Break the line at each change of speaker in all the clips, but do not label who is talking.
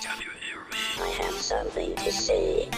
Can you hear me?
I have something to say.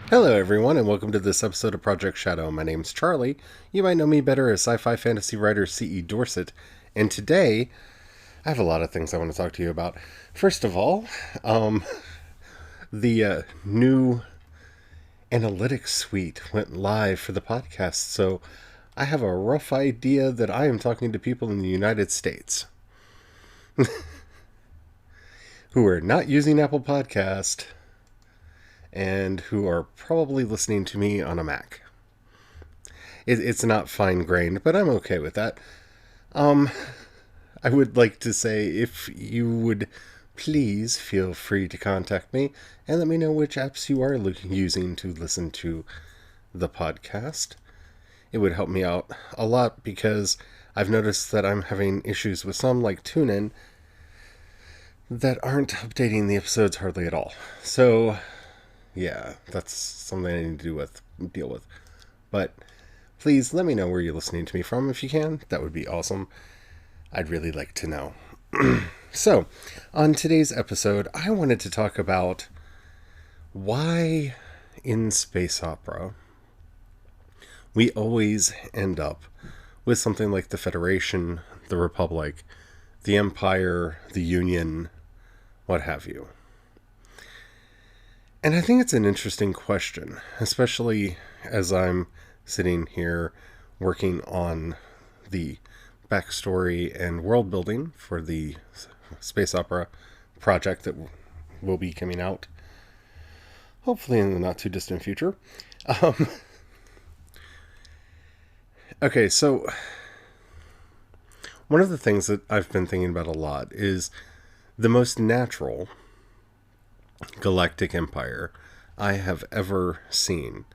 Hello everyone, and welcome to this episode of Project Shadow. My name's Charlie. You might know me better as sci-fi fantasy writer C.E. Dorset. And today, I have a lot of things I want to talk to you about. First of all, the new analytics suite went live for the podcast, so I have a rough idea that I am talking to people in the United States who are not using Apple Podcast and who are probably listening to me on a Mac. It's not fine-grained, but I'm okay with that. I would like to say, if you would please feel free to contact me and let me know which apps you are using to listen to the podcast. It would help me out a lot because I've noticed that I'm having issues with some, like TuneIn, that aren't updating the episodes hardly at all. So yeah, that's something I need to deal with. But please let me know where you're listening to me from if you can. That would be awesome. I'd really like to know. So, on today's episode, I wanted to talk about why in space opera we always end up with something like the Federation, the Republic, the Empire, the Union, what have you. And I think it's an interesting question, especially as I'm sitting here working on the backstory and world building for the space opera project that will be coming out, hopefully in the not too distant future. Okay, so one of the things that I've been thinking about a lot is the most natural galactic empire I have ever seen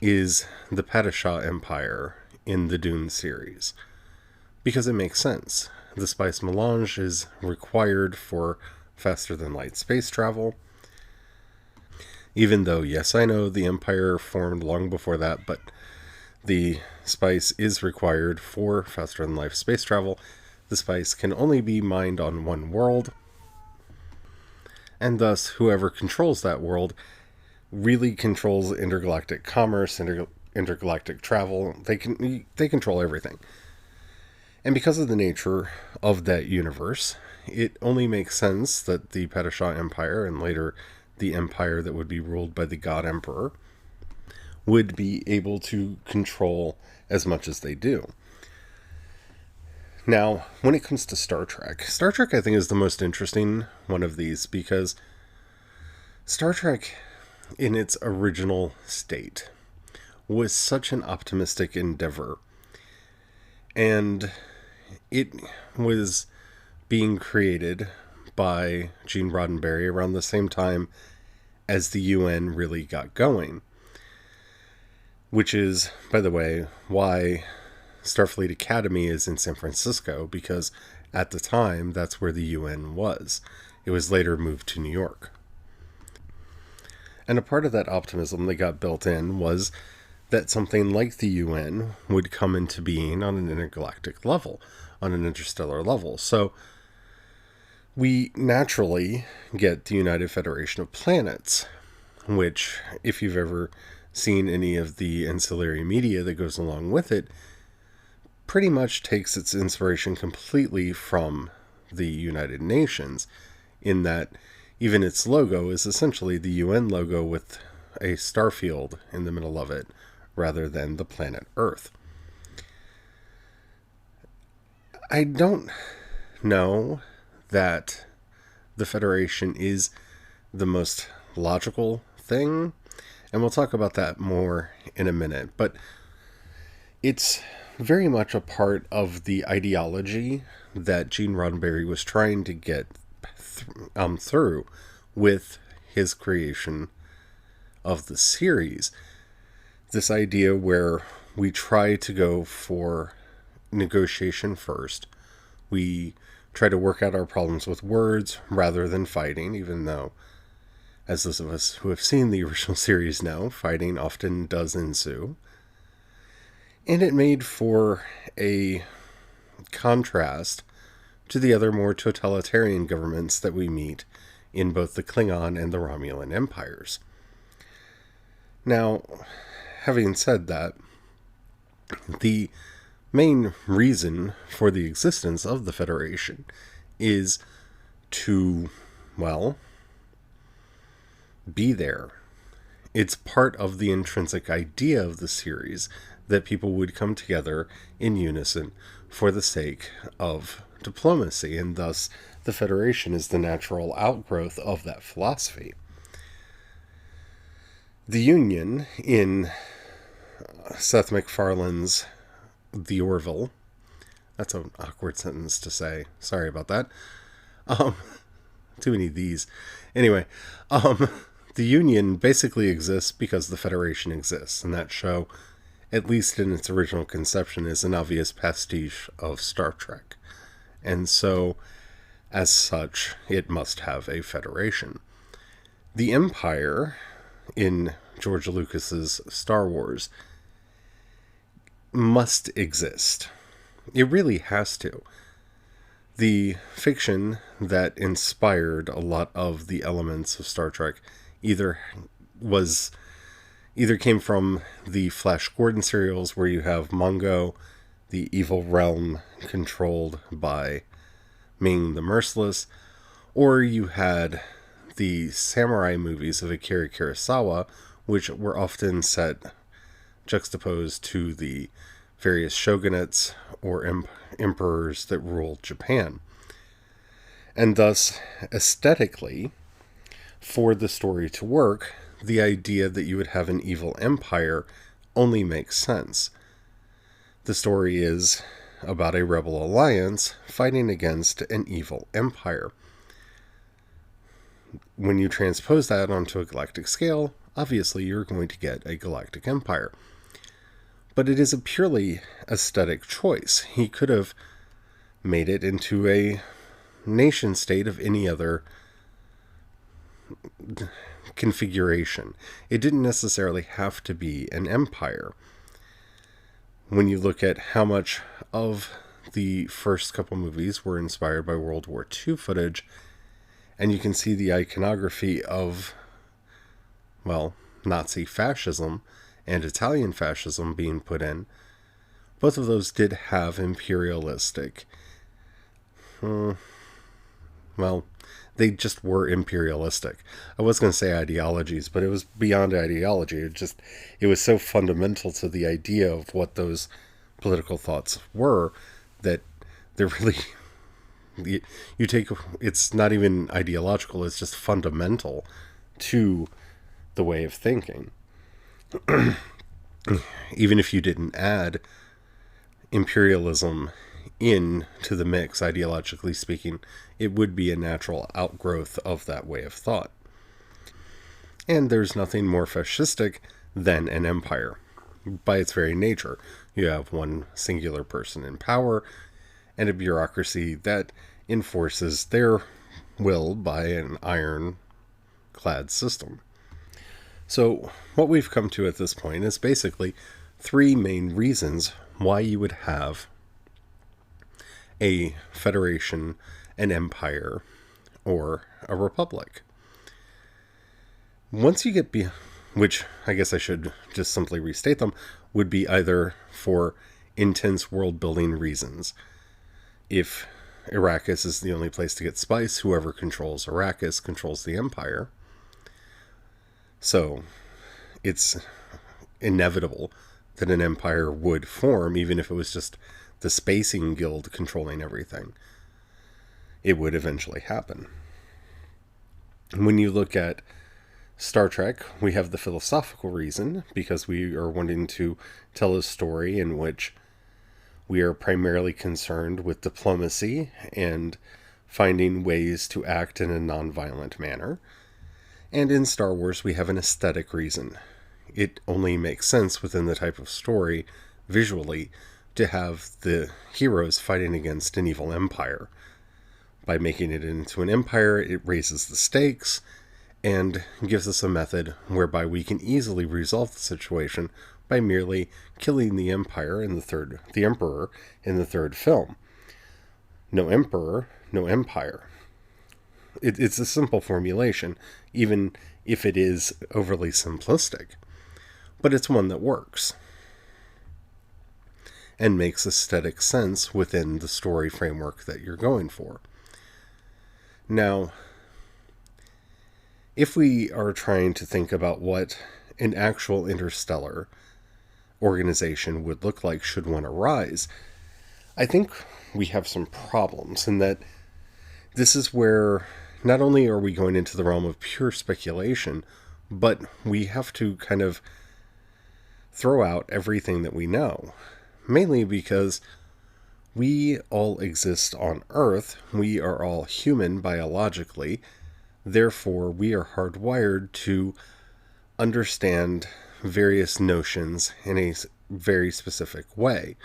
is the Padishah Empire in the Dune series. Because it makes sense. The spice melange is required for faster than light space travel. Even though, yes, I know the Empire formed long before that, but the spice is required for faster than light space travel. The spice can only be mined on one world, and thus whoever controls that world really controls intergalactic commerce, intergalactic travel. They control everything. And because of the nature of that universe, it only makes sense that the Padishah Empire, and later the empire that would be ruled by the God Emperor, would be able to control as much as they do. Now, when it comes to Star Trek I think is the most interesting one of these, because Star Trek in its original state was such an optimistic endeavor. And it was being created by Gene Roddenberry around the same time as the UN really got going. Which is, by the way, why Starfleet Academy is in San Francisco, because at the time, that's where the UN was. It was later moved to New York. And a part of that optimism that got built in was that something like the UN would come into being on an intergalactic level, on an interstellar level. So we naturally get the United Federation of Planets, which, if you've ever seen any of the ancillary media that goes along with it, pretty much takes its inspiration completely from the United Nations, in that even its logo is essentially the UN logo with a starfield in the middle of it, rather than the planet Earth. I don't know that the Federation is the most logical thing, and we'll talk about that more in a minute, but it's very much a part of the ideology that Gene Roddenberry was trying to get through with his creation of the series. This idea where we try to go for negotiation first. We try to work out our problems with words rather than fighting, even though, as those of us who have seen the original series know, fighting often does ensue. And it made for a contrast to the other more totalitarian governments that we meet in both the Klingon and the Romulan empires. Now, having said that, the main reason for the existence of the Federation is to, well, be there. It's part of the intrinsic idea of the series that people would come together in unison for the sake of diplomacy, and thus the Federation is the natural outgrowth of that philosophy. The Union in Seth MacFarlane's The Orville, that's an awkward sentence to say, sorry about that, too many of these. Anyway, the Union basically exists because the Federation exists, and that show, at least in its original conception, is an obvious pastiche of Star Trek. And so, as such, it must have a Federation. The Empire in George Lucas's Star Wars must exist. It really has to. The fiction that inspired a lot of the elements of Star Trek either came from the Flash Gordon serials, where you have Mongo, the evil realm controlled by Ming the Merciless, or you had the samurai movies of Akira Kurosawa, which were often set juxtaposed to the various shogunates or emperors that ruled Japan. And thus, aesthetically, for the story to work, the idea that you would have an evil empire only makes sense. The story is about a rebel alliance fighting against an evil empire. When you transpose that onto a galactic scale, obviously you're going to get a galactic empire. But it is a purely aesthetic choice. He could have made it into a nation state of any other configuration. It didn't necessarily have to be an empire. When you look at how much of the first couple movies were inspired by World War II footage, and you can see the iconography of, well, Nazi fascism and Italian fascism being put in, both of those did have imperialistic, they just were imperialistic. I was going to say ideologies, but it was beyond ideology. It was so fundamental to the idea of what those political thoughts were that they're really, it's not even ideological, it's just fundamental to the way of thinking. Even if you didn't add imperialism into the mix, ideologically speaking, it would be a natural outgrowth of that way of thought. And there's nothing more fascistic than an empire. By its very nature, you have one singular person in power and a bureaucracy that enforces their will by an iron-clad system. So what we've come to at this point is basically three main reasons why you would have a federation, an empire, or a republic. Once you get which I guess I should just simply restate them, would be either for intense world-building reasons. If Arrakis is the only place to get spice, whoever controls Arrakis controls the empire. So it's inevitable that an empire would form, even if it was just the spacing guild controlling everything. It would eventually happen. When you look at Star Trek, we have the philosophical reason, because we are wanting to tell a story in which we are primarily concerned with diplomacy and finding ways to act in a non-violent manner. And in Star Wars, we have an aesthetic reason. It only makes sense within the type of story, visually, to have the heroes fighting against an evil empire. By making it into an empire, it raises the stakes and gives us a method whereby we can easily resolve the situation by merely killing the emperor in the third film. No emperor, no empire. It's a simple formulation, even if it is overly simplistic. But it's one that works and makes aesthetic sense within the story framework that you're going for. Now, if we are trying to think about what an actual interstellar organization would look like should one arise, I think we have some problems in that this is where not only are we going into the realm of pure speculation, but we have to kind of throw out everything that we know. Mainly because we all exist on Earth, we are all human biologically, therefore we are hardwired to understand various notions in a very specific way.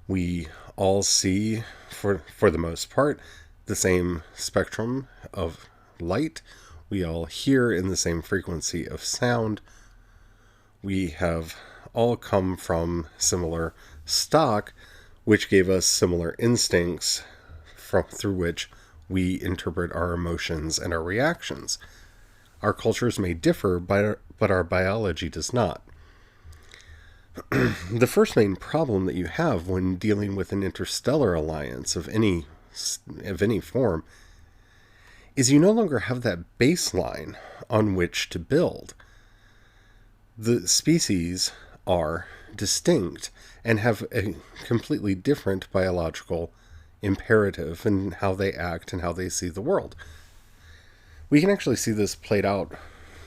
We all see, for the most part, the same spectrum of light. We all hear in the same frequency of sound. We have all come from similar stock, which gave us similar instincts through which we interpret our emotions and our reactions. Our cultures may differ, but our biology does not. The first main problem that you have when dealing with an interstellar alliance of any form is you no longer have that baseline on which to build. The species are distinct and have a completely different biological imperative in how they act and how they see the world. We can actually see this played out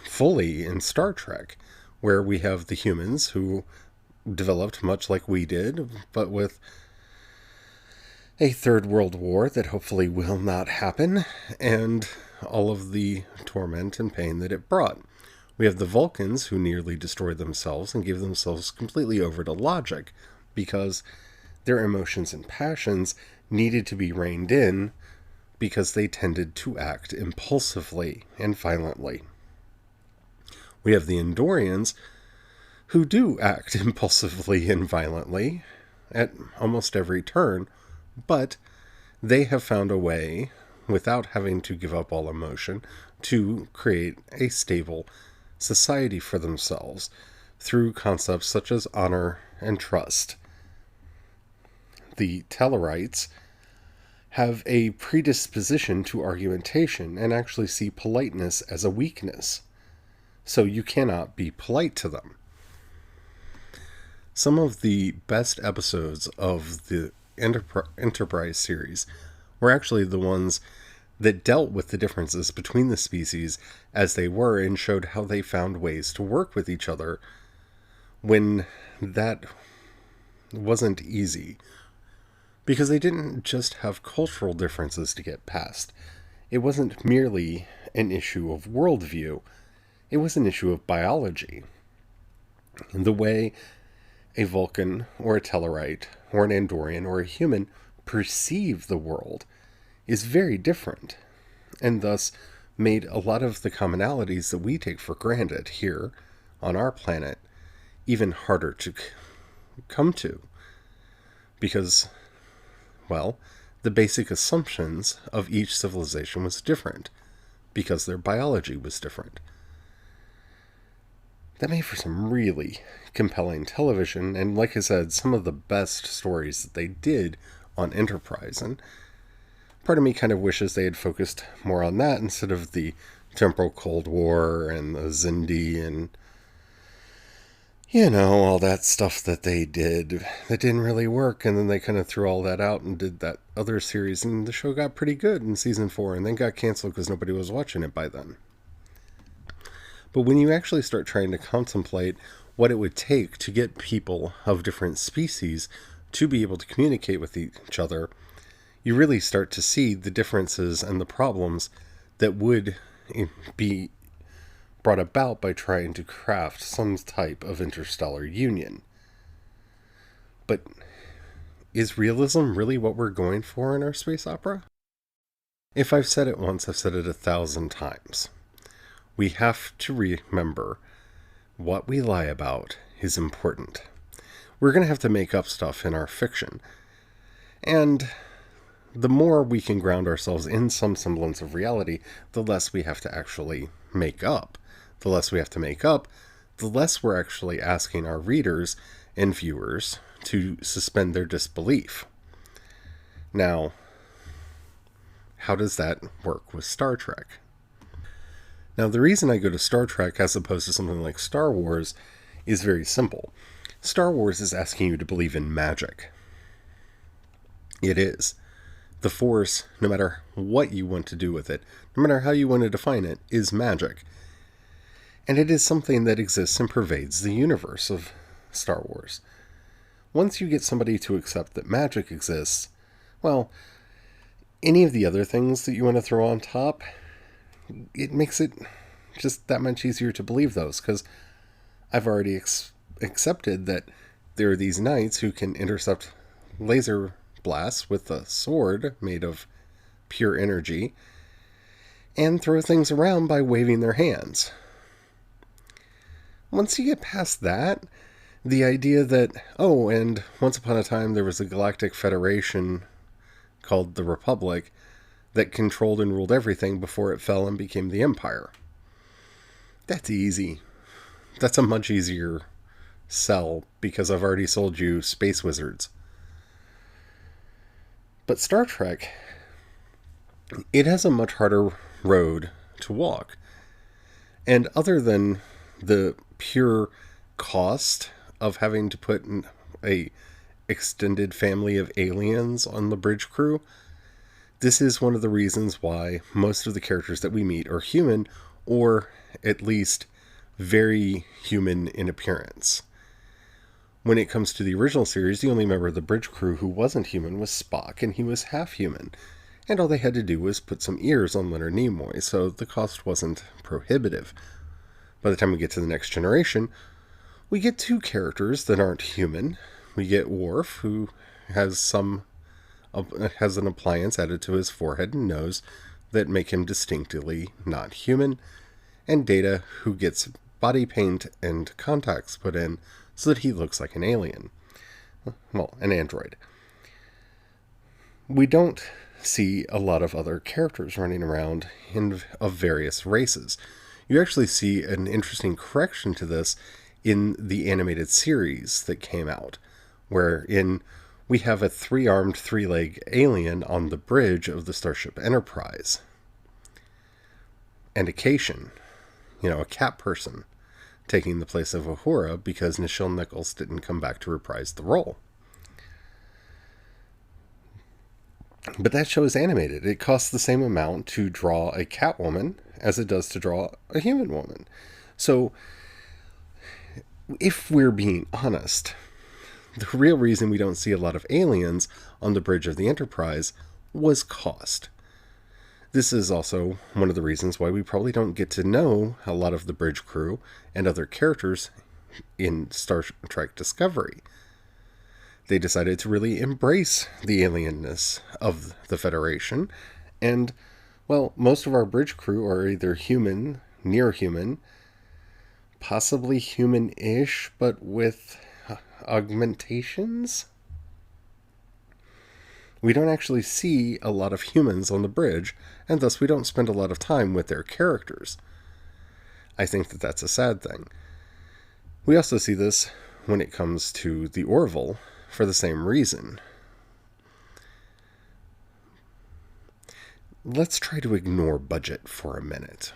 fully in Star Trek, where we have the humans who developed much like we did, but with a third world war that hopefully will not happen, and all of the torment and pain that it brought. We have the Vulcans who nearly destroyed themselves and gave themselves completely over to logic because their emotions and passions needed to be reined in because they tended to act impulsively and violently. We have the Andorians who do act impulsively and violently at almost every turn, but they have found a way, without having to give up all emotion, to create a stable society for themselves through concepts such as honor and trust. The Tellarites have a predisposition to argumentation and actually see politeness as a weakness, so you cannot be polite to them. Some of the best episodes of the Enterprise series were actually the ones that dealt with the differences between the species as they were and showed how they found ways to work with each other when that wasn't easy. Because they didn't just have cultural differences to get past. It wasn't merely an issue of worldview. It was an issue of biology. The way a Vulcan or a Tellarite or an Andorian or a human perceive the world is very different, and thus made a lot of the commonalities that we take for granted here on our planet even harder to come to. Because, well, the basic assumptions of each civilization was different, because their biology was different. That made for some really compelling television, and like I said, some of the best stories that they did on Enterprise, and part of me kind of wishes they had focused more on that instead of the temporal Cold War and the Xindi and, all that stuff that they did that didn't really work, and then they kind of threw all that out and did that other series, and the show got pretty good in season 4 and then got canceled because nobody was watching it by then. But when you actually start trying to contemplate what it would take to get people of different species to be able to communicate with each other, you really start to see the differences and the problems that would be brought about by trying to craft some type of interstellar union. But is realism really what we're going for in our space opera? If I've said it once, I've said it 1,000 times. We have to remember what we lie about is important. We're going to have to make up stuff in our fiction. And the more we can ground ourselves in some semblance of reality, the less we have to actually make up. The less we have to make up, the less we're actually asking our readers and viewers to suspend their disbelief. Now, how does that work with Star Trek? Now, the reason I go to Star Trek as opposed to something like Star Wars is very simple. Star Wars is asking you to believe in magic. It is. The Force, no matter what you want to do with it, no matter how you want to define it, is magic. And it is something that exists and pervades the universe of Star Wars. Once you get somebody to accept that magic exists, well, any of the other things that you want to throw on top, it makes it just that much easier to believe those, because I've already accepted that there are these knights who can intercept laser blasts with a sword made of pure energy and throw things around by waving their hands. Once you get past that, the idea that, oh, and once upon a time there was a galactic federation called the Republic that controlled and ruled everything before it fell and became the Empire. That's easy. That's a much easier sell because I've already sold you space wizards. But Star Trek, it has a much harder road to walk. And other than the pure cost of having to put a extended family of aliens on the bridge crew, this is one of the reasons why most of the characters that we meet are human, or at least very human in appearance. When it comes to the original series, the only member of the bridge crew who wasn't human was Spock, and he was half human. And all they had to do was put some ears on Leonard Nimoy, so the cost wasn't prohibitive. By the time we get to the next generation, we get two characters that aren't human. We get Worf, who has an appliance added to his forehead and nose that make him distinctly not human, and Data, who gets body paint and contacts put in so that he looks like an alien. Well, an android. We don't see a lot of other characters running around of various races. You actually see an interesting correction to this in the animated series that came out, wherein we have a 3-armed, 3-leg alien on the bridge of the Starship Enterprise. And a Cation, a cat person, taking the place of Uhura because Nichelle Nichols didn't come back to reprise the role. But that show is animated. It costs the same amount to draw a Catwoman as it does to draw a human woman. So, if we're being honest, the real reason we don't see a lot of aliens on the bridge of the Enterprise was cost. This is also one of the reasons why we probably don't get to know a lot of the bridge crew and other characters in Star Trek Discovery. They decided to really embrace the alienness of the Federation, and, well, most of our bridge crew are either human, near human, possibly human-ish, but with augmentations? We don't actually see a lot of humans on the bridge, and thus we don't spend a lot of time with their characters. I think that that's a sad thing. We also see this when it comes to the Orville for the same reason. Let's try to ignore budget for a minute.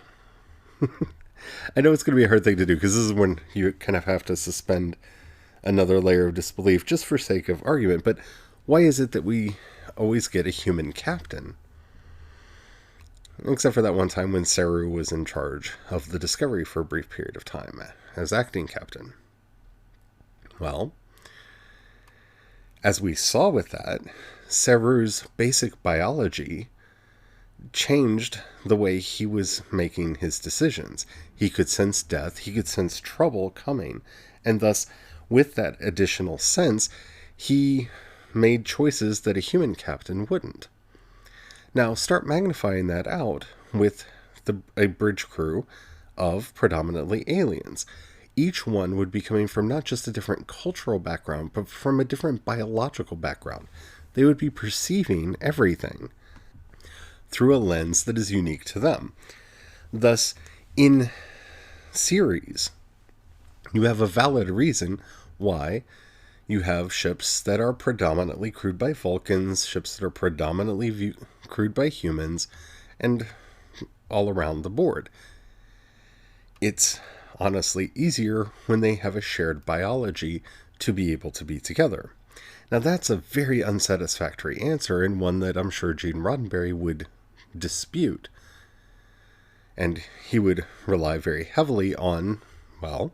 I know it's going to be a hard thing to do, because this is when you kind of have to suspend another layer of disbelief just for sake of argument, but why is it that we always get a human captain? Except for that one time when Saru was in charge of the Discovery for a brief period of time as acting captain. Well, as we saw with that, Saru's basic biology changed the way he was making his decisions. He could sense death, he could sense trouble coming, and thus, with that additional sense, he made choices that a human captain wouldn't. Now, start magnifying that out with a bridge crew of predominantly aliens. Each one would be coming from not just a different cultural background, but from a different biological background. They would be perceiving everything through a lens that is unique to them. Thus, in series, you have a valid reason why you have ships that are predominantly crewed by Vulcans, ships that are predominantly crewed by humans, and all around the board. It's honestly easier when they have a shared biology to be able to be together. Now, that's a very unsatisfactory answer, and one that I'm sure Gene Roddenberry would dispute. And he would rely very heavily on, well,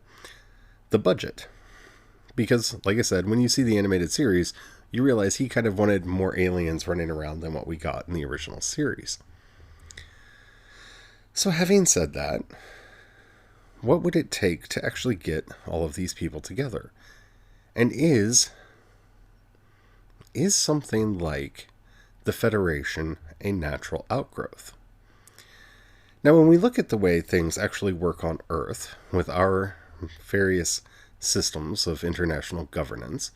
the budget. Because, like I said, when you see the animated series, you realize he kind of wanted more aliens running around than what we got in the original series. So having said that, what would it take to actually get all of these people together? And is something like the Federation a natural outgrowth? Now, when we look at the way things actually work on Earth, with our various systems of international governance,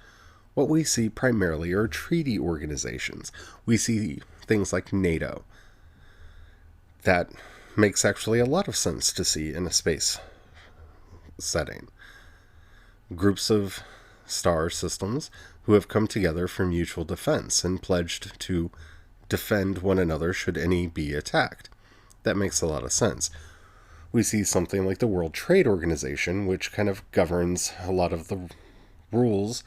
what we see primarily are treaty organizations. We see things like NATO. That makes actually a lot of sense to see in a space setting. Groups of star systems who have come together for mutual defense and pledged to defend one another should any be attacked. That makes a lot of sense. We see something like the World Trade Organization, which kind of governs a lot of the rules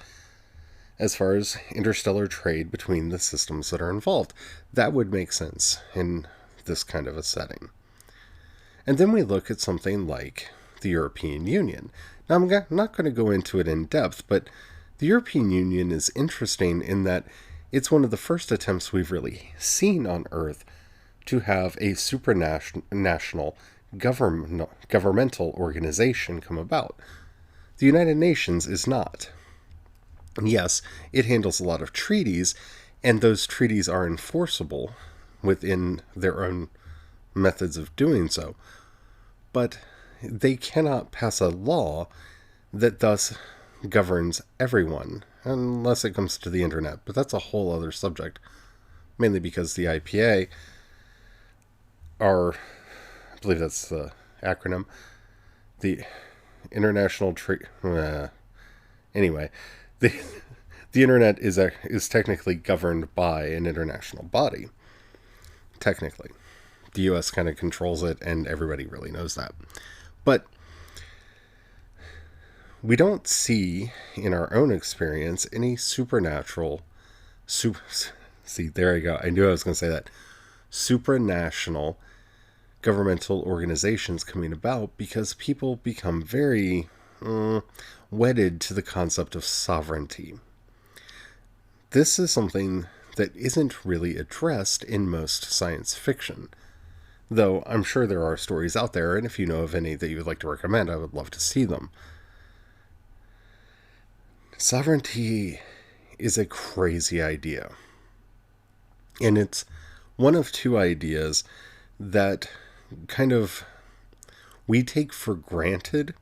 as far as interstellar trade between the systems that are involved. That would make sense in this kind of a setting. And then we look at something like the European Union. Now, I'm not going to go into it in depth, but the European Union is interesting in that it's one of the first attempts we've really seen on Earth to have a supranational governmental organization come about. The United Nations is not. Yes, it handles a lot of treaties, and those treaties are enforceable within their own methods of doing so. But they cannot pass a law that thus governs everyone, unless it comes to the internet. But that's a whole other subject, mainly because the IPA I believe that's the acronym, the International Trade. Anyway, the internet is technically governed by an international body. Technically, the U.S. kind of controls it, and everybody really knows that. But we don't see in our own experience any supernatural. See, there you go. I knew I was going to say that. Supranational governmental organizations coming about because people become very wedded to the concept of sovereignty. This is something that isn't really addressed in most science fiction, though I'm sure there are stories out there, and if you know of any that you would like to recommend, I would love to see them. Sovereignty is a crazy idea, and it's one of two ideas that kind of we take for granted,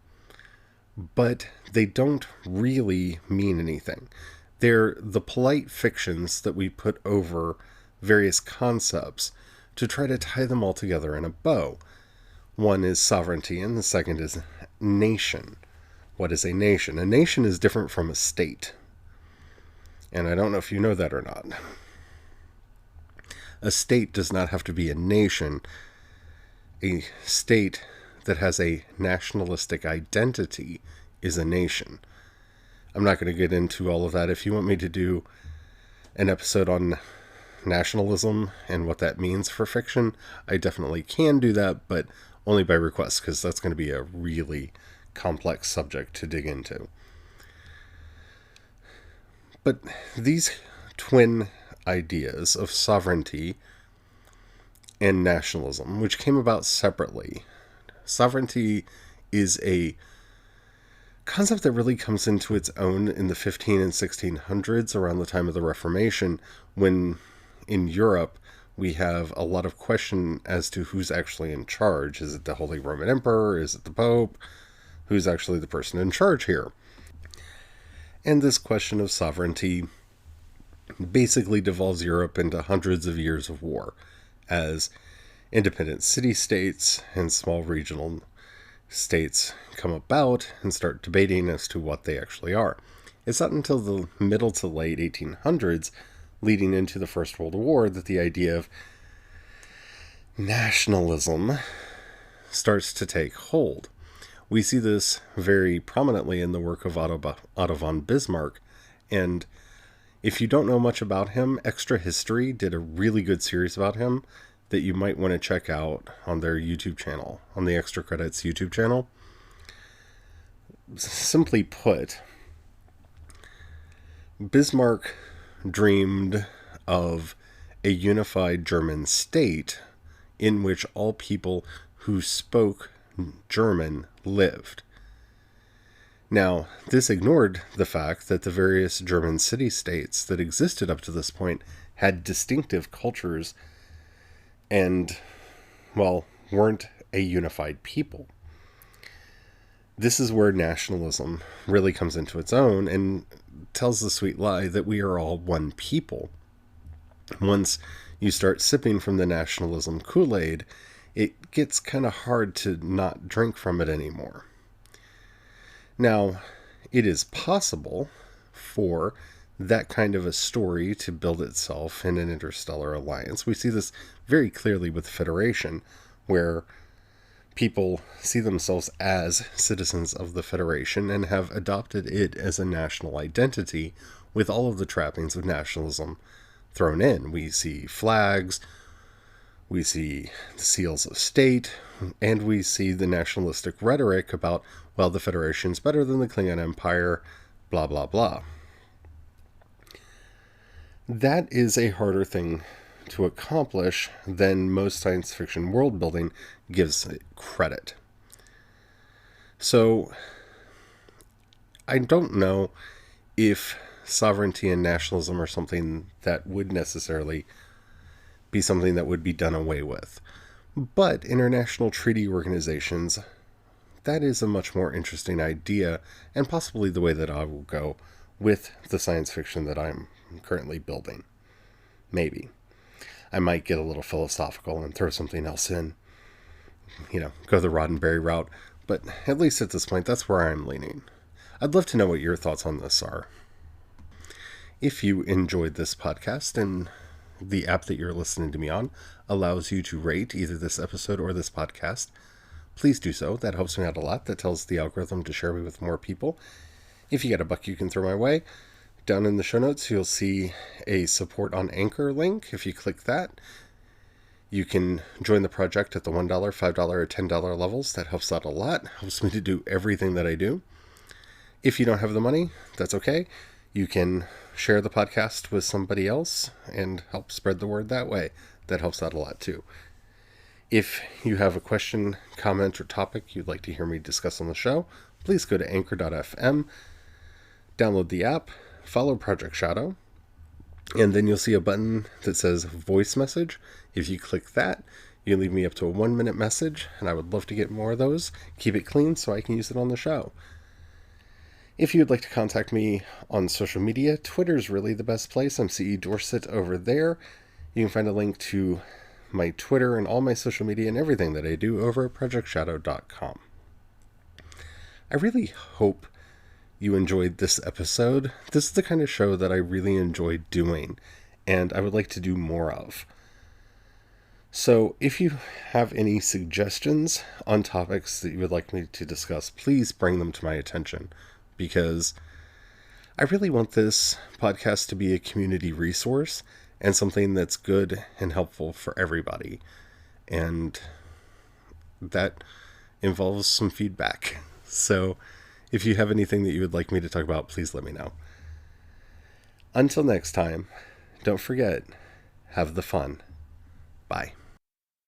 but they don't really mean anything. They're the polite fictions that we put over various concepts to try to tie them all together in a bow. One is sovereignty, and the second is nation. What is a nation? A nation is different from a state. And I don't know if you know that or not. A state does not have to be a nation. A state that has a nationalistic identity is a nation. I'm not going to get into all of that. If you want me to do an episode on nationalism and what that means for fiction, I definitely can do that, but only by request, because that's going to be a really complex subject to dig into. But these twin ideas of sovereignty and nationalism, which came about separately. Sovereignty is a concept that really comes into its own in the 15 and 1600s, around the time of the Reformation, when in Europe we have a lot of question as to who's actually in charge. Is it the Holy Roman Emperor? Is it the Pope? Who's actually the person in charge here? And this question of sovereignty basically devolves Europe into hundreds of years of war, as independent city-states and small regional states come about and start debating as to what they actually are. It's not until the middle to late 1800s, leading into the First World War, that the idea of nationalism starts to take hold. We see this very prominently in the work of Otto von Bismarck, and if you don't know much about him, Extra History did a really good series about him that you might want to check out on their YouTube channel, on the Extra Credits YouTube channel. Simply put, Bismarck dreamed of a unified German state in which all people who spoke German lived. Now, this ignored the fact that the various German city-states that existed up to this point had distinctive cultures and, well, weren't a unified people. This is where nationalism really comes into its own and tells the sweet lie that we are all one people. Once you start sipping from the nationalism Kool-Aid, it gets kind of hard to not drink from it anymore. Now, it is possible for that kind of a story to build itself in an interstellar alliance. We see this very clearly with Federation, where people see themselves as citizens of the Federation and have adopted it as a national identity with all of the trappings of nationalism thrown in. We see flags, we see the seals of state, and we see the nationalistic rhetoric about, well, the Federation's better than the Klingon Empire, blah, blah, blah. That is a harder thing to accomplish than most science fiction world building gives it credit. So, I don't know if sovereignty and nationalism are something that would necessarily be something that would be done away with. But international treaty organizations, that is a much more interesting idea, and possibly the way that I will go with the science fiction that I'm currently building. Maybe. I might get a little philosophical and throw something else in. Go the Roddenberry route. But at least at this point, that's where I'm leaning. I'd love to know what your thoughts on this are. If you enjoyed this podcast, and the app that you're listening to me on allows you to rate either this episode or this podcast, please do so. That helps me out a lot. That tells the algorithm to share me with more people. If you got a buck you can throw my way, down in the show notes, you'll see a support on Anchor link. If you click that, you can join the project at the $1, $5, or $10 levels. That helps out a lot. Helps me to do everything that I do. If you don't have the money, that's okay. You can share the podcast with somebody else and help spread the word that way. That helps out a lot too. If you have a question, comment, or topic you'd like to hear me discuss on the show, please go to anchor.fm, download the app, follow Project Shadow, and then you'll see a button that says voice message. If you click that, you leave me up to a 1-minute message, and I would love to get more of those. Keep it clean so I can use it on the show. If you'd like to contact me on social media, Twitter's really the best place. I'm CE Dorset over there. You can find a link to my Twitter and all my social media and everything that I do over at projectshadow.com. I really hope you enjoyed this episode. This is the kind of show that I really enjoy doing, and I would like to do more of. So if you have any suggestions on topics that you would like me to discuss, please bring them to my attention, because I really want this podcast to be a community resource and something that's good and helpful for everybody. And that involves some feedback. So if you have anything that you would like me to talk about, please let me know. Until next time, don't forget, have the fun. Bye.